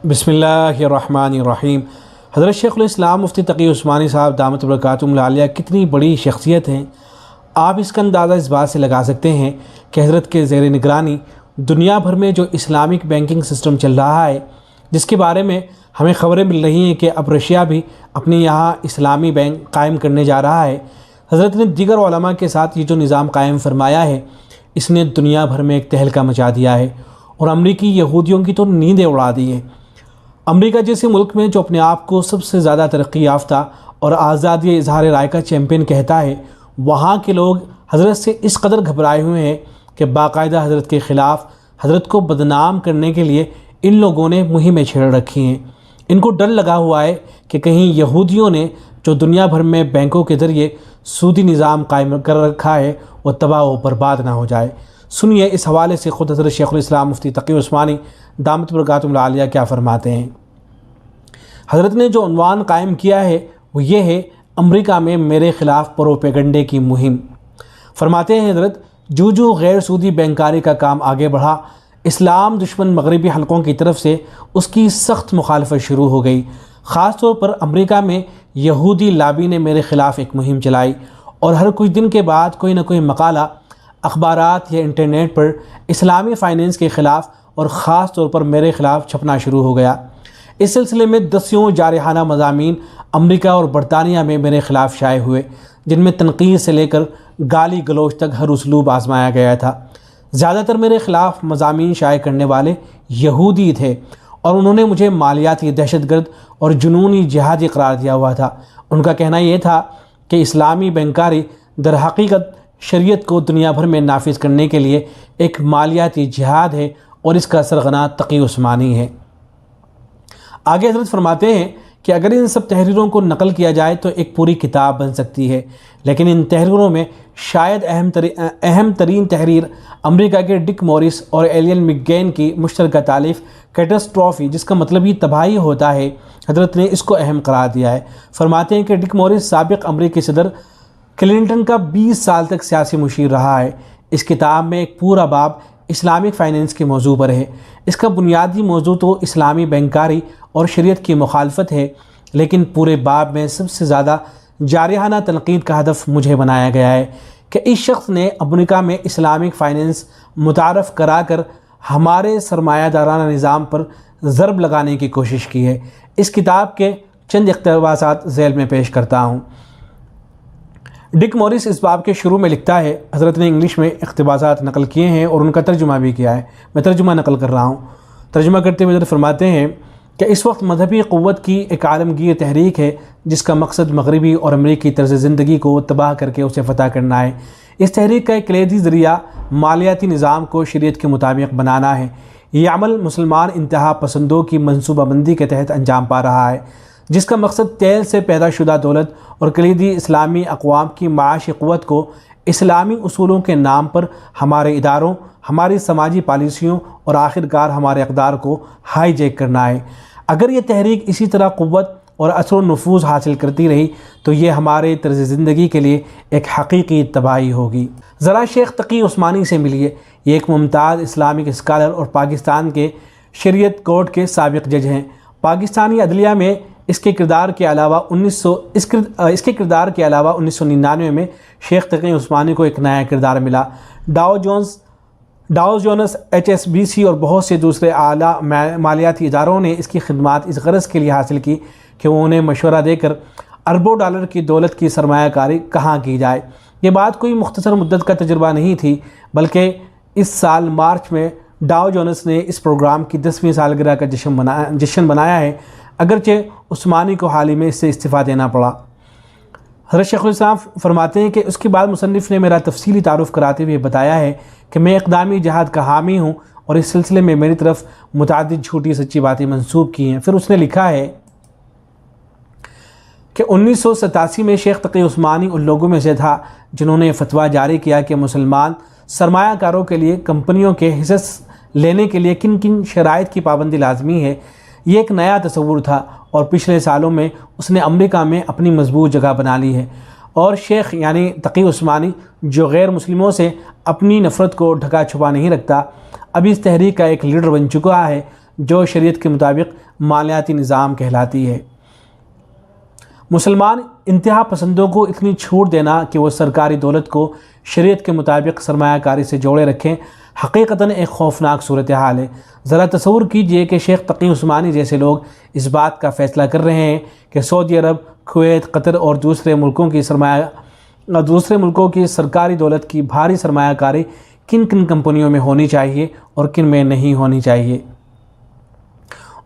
बिस्मिल्लाहिर्रहमानिर्रहीम। हज़रत शेखुल इस्लाम मुफ्ती तकी उस्मानी साहब दामत बरकातुहुम आलिया कितनी बड़ी शख्सियत हैं। आप इसका अंदाज़ा इस बात से लगा सकते हैं कि हज़रत के ज़ेर निगरानी दुनिया भर में जो इस्लामिक बैंकिंग सिस्टम चल रहा है, जिसके बारे में हमें ख़बरें मिल रही हैं कि अब रशिया भी अपने यहाँ इस्लामी बैंक कायम करने जा रहा है। हज़रत ने दीगर उलमा के साथ ये जो निज़ाम कायम फरमाया है, इसने दुनिया भर में एक तहलका मचा दिया है और अमरीकी यहूदियों की तो नींदें उड़ा दी हैं। अमेरिका जैसे मुल्क में जो अपने आप को सबसे ज़्यादा तरक्की याफ्ता और आज़ादी इजहार राय का चैम्पियन कहता है, वहाँ के लोग हज़रत से इस कदर घबराए हुए हैं कि बाकायदा हज़रत के ख़िलाफ़ हज़रत को बदनाम करने के लिए इन लोगों ने मुहिमें छेड़ रखी हैं। इनको डर लगा हुआ है कि कहीं यहूदियों ने जो दुनिया भर में बैंकों के ज़रिए सूदी निज़ाम कायम कर रखा है वो तबाह व बर्बाद ना हो जाए। सुनिए इस हवाले से ख़ुद हज़रत शेखुल इस्लाम मुफ्ती तकी उस्मानी दामत बरकातुहुम आलिया क्या फ़रमाते हैं। हज़रत ने जो उन्वान कायम किया है वो ये है, अमेरिका में मेरे ख़िलाफ़ प्रोपेगंडे की मुहिम। फरमाते हैं हज़रत, जो गैर सूदी बैंकारी का काम आगे बढ़ा, इस्लाम दुश्मन मगरबी हलकों की तरफ से उसकी सख्त मुखालफत शुरू हो गई। ख़ास तौर पर अमेरिका में यहूदी लाबी ने मेरे ख़िलाफ़ एक मुहिम चलाई और हर कुछ दिन के बाद कोई ना कोई मकाला अखबारात या इंटरनेट पर इस्लामी फ़ाइनेंस के ख़िलाफ़ और ख़ास तौर पर मेरे ख़िलाफ़ छपना शुरू हो गया। इस सिलसिले में दसियों जारहाना मज़ामीन अमेरिका और बरतानिया में मेरे ख़िलाफ़ शाये हुए, जिनमें तनक़ीद से लेकर गाली गलोच तक हर उसलूब आजमाया गया था। ज़्यादातर मेरे ख़िलाफ़ मज़ामीन शाये करने वाले यहूदी थे और उन्होंने मुझे मालियाती दहशतगर्द और जुनूनी जिहादी करार दिया हुआ था। उनका कहना यह था कि इस्लामी बैंकारी दर हकीकत शरीयत को दुनिया भर में नाफिज करने के लिए एक मालियाती जिहाद है और इसका सरगना तकी उस्मानी है। आगे हज़रत फरमाते हैं कि अगर इन सब तहरीरों को नकल किया जाए तो एक पूरी किताब बन सकती है, लेकिन इन तहरीरों में शायद अहम तरीन तहरीर अमेरिका के डिक मॉरिस और एलियन मिकगेन की मुश्तरका तालीफ़ कैटास्ट्रॉफ़ी, जिसका मतलब ही तबाही होता है, हज़रत ने इसको अहम करार दिया है। फरमाते हैं कि डिक मॉरिस साबिक़ अमेरिकी सदर क्लिंटन का 20 साल तक सियासी मुशीर रहा है। इस किताब में एक पूरा बाब इस्लामिक फ़ाइनेंस के मौजू पर है। इसका बुनियादी मौजू तो इस्लामी बैंकारी और शरीयत की मुखालफत है, लेकिन पूरे बाब में सबसे ज़्यादा जारहाना तनक़ीद का हदफ मुझे बनाया गया है कि इस शख्स ने अमेरिका में इस्लामिक फ़ाइनेंस मुतारफ़ कराकर हमारे सरमायादाराना निज़ाम पर ज़रब लगाने की कोशिश की है। इस किताब के चंद इक़्तिबासात ज़ैल में पेश करता हूँ। डिक मॉरिस इस बाब के शुरू में लिखता है, हज़रत ने इंग्लिश में इक़्तिबासात नकल किए हैं और उनका तर्जुमा भी किया है। मैं तर्जुमा नकल कर रहा हूँ। तर्जुमा करते हुए हज़रत फरमाते हैं कि इस वक्त मजहबी क़ुव्वत की एक आलमगीर तहरीक है जिसका मकसद मगरबी और अमरीकी तर्ज़ ज़िंदगी को तबाह करके उसे फ़तह करना है। इस तहरीक का एक कलीदी ज़रिया मालियाती निज़ाम को शरीयत के मुताबिक बनाना है। ये अमल मुसलमान इंतहा पसंदों की मनसूबाबंदी के तहत अंजाम पा रहा है, जिसका मकसद तेल से पैदा शुदा दौलत और कलीदी इस्लामी अक़वाम की माशी क़ुव्वत को इस्लामी उसूलों के नाम पर हमारे इदारों, हमारी समाजी पॉलिसियों और आखिरकार हमारे अक़दार को हाईजैक करना है। अगर ये तहरीक इसी तरह क़ुव्वत और असर व नफूज़ हासिल करती रही तो ये हमारे तर्ज़ ज़िंदगी के लिए एक हकीकी तबाही होगी। ज़रा शेख तकी उस्मानी से मिलिए। ये एक मुमताज़ इस्लामिक स्कॉलर और पाकिस्तान के शरीयत कोर्ट के साबिक़ जज हैं। पाकिस्तानी अदलिया में इसके किरदार के अलावा 1999 में शेख तकी उस्मानी को एक नया किरदार मिला। डाउ जोन्स HSBC और बहुत से दूसरे आला मालियाती इदारों ने इसकी खिदमात इस गरज़ के लिए हासिल की कि वो उन्हें मशवरा देकर अरबों डॉलर की दौलत की सरमायाकारी कहाँ की जाए। ये बात कोई मुख्तसर मुद्दत का तजुर्बा नहीं थी, बल्कि इस साल मार्च में डाउ जोन्स ने इस प्रोग्राम की 10वीं सालगिरह का जश्न बनाया है, अगरचे उस्मानी को हाल ही में इससे इस्तीफ़ा देना पड़ा। हज़रत शेखुल इस्लाम फरमाते हैं कि उसके बाद मुसन्निफ़ ने मेरा तफसीली तारुफ़ कराते हुए बताया है कि मैं इक़दामी जिहाद का हामी हूँ और इस सिलसिले में मेरी तरफ मुतादिद झूठी सच्ची बातें मंसूब की हैं। फिर उसने लिखा है कि 1987 में शेख तकी उस्मानी उन लोगों में से था जिन्होंने फतवा जारी किया कि मुसलमान सरमायाकारों के लिए कंपनियों के हिस्से लेने के लिए किन किन शराइत की पाबंदी लाजमी है। ये एक नया तसव्वुर था और पिछले सालों में उसने अमेरिका में अपनी मजबूत जगह बना ली है। और शेख यानी तकी उस्मानी जो गैर मुस्लिमों से अपनी नफ़रत को ढका छुपा नहीं रखता, अब इस तहरीक का एक लीडर बन चुका है جو شریعت کے مطابق مالیاتی نظام کہلاتی ہے۔ مسلمان انتہا پسندوں کو اتنی چھوٹ دینا کہ وہ سرکاری دولت کو شریعت کے مطابق سرمایہ کاری سے جوڑے رکھیں، حقیقتاً ایک خوفناک صورتحال ہے۔ ذرا تصور کیجئے کہ شیخ تقی عثمانی جیسے لوگ اس بات کا فیصلہ کر رہے ہیں کہ سعودی عرب، کویت، قطر اور دوسرے ملکوں کی سرکاری دولت کی بھاری سرمایہ کاری کن کن کمپنیوں میں ہونی چاہیے اور کن میں نہیں ہونی چاہیے۔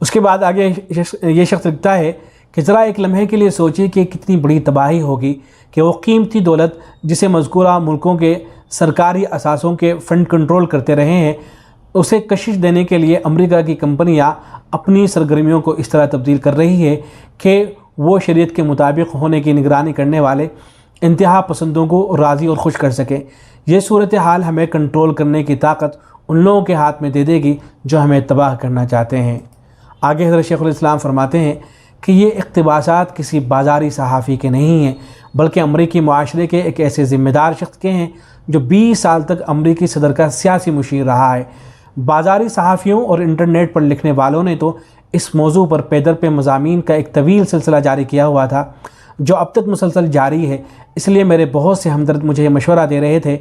اس کے بعد آگے یہ شخص لکھتا ہے کہ ذرا ایک لمحے کے لیے سوچیے کہ کتنی بڑی تباہی ہوگی کہ وہ قیمتی دولت جسے مذکورہ ملکوں کے سرکاری اثاثوں کے فنڈ کنٹرول کرتے رہے ہیں، اسے کشش دینے کے لیے امریکہ کی کمپنیاں اپنی سرگرمیوں کو اس طرح تبدیل کر رہی ہے کہ وہ شریعت کے مطابق ہونے کی نگرانی کرنے والے انتہا پسندوں کو راضی اور خوش کر سکیں۔ یہ صورتحال ہمیں کنٹرول کرنے کی طاقت ان لوگوں کے ہاتھ میں دے دے گی جو ہمیں تباہ کرنا چاہتے ہیں۔ آگے حضرت شیخ الاسلام فرماتے ہیں کہ یہ اقتباسات کسی بازاری صحافی کے نہیں ہیں، بلکہ امریکی معاشرے کے ایک ایسے ذمہ دار شخص کے ہیں جو 20 سال تک امریکی صدر کا سیاسی مشیر رہا ہے۔ بازاری صحافیوں اور انٹرنیٹ پر لکھنے والوں نے تو اس موضوع پر پے در پہ مضامین کا ایک طویل سلسلہ جاری کیا ہوا تھا جو اب تک مسلسل جاری ہے۔ اس لیے میرے بہت سے ہمدرد مجھے یہ مشورہ دے رہے تھے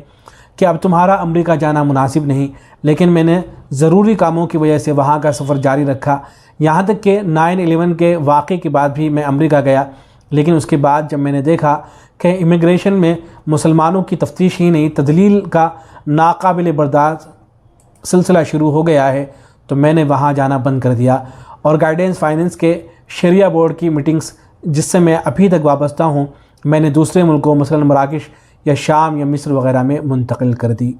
کہ اب تمہارا امریکہ جانا مناسب نہیں، لیکن میں نے ضروری کاموں کی وجہ سے وہاں کا سفر جاری رکھا، یہاں تک کہ 9/11 کے واقعے کے بعد بھی میں امریکہ گیا۔ لیکن اس کے بعد جب میں نے دیکھا کہ امیگریشن میں مسلمانوں کی تفتیش ہی نہیں، تدلیل کا ناقابل برداشت سلسلہ شروع ہو گیا ہے، تو میں نے وہاں جانا بند کر دیا اور گائیڈنس فائنینس کے شریعہ بورڈ کی میٹنگز جس سے میں ابھی تک وابستہ ہوں، میں نے دوسرے ملکوں مثلاً مراکش یا شام یا مصر وغیرہ میں منتقل کر دی۔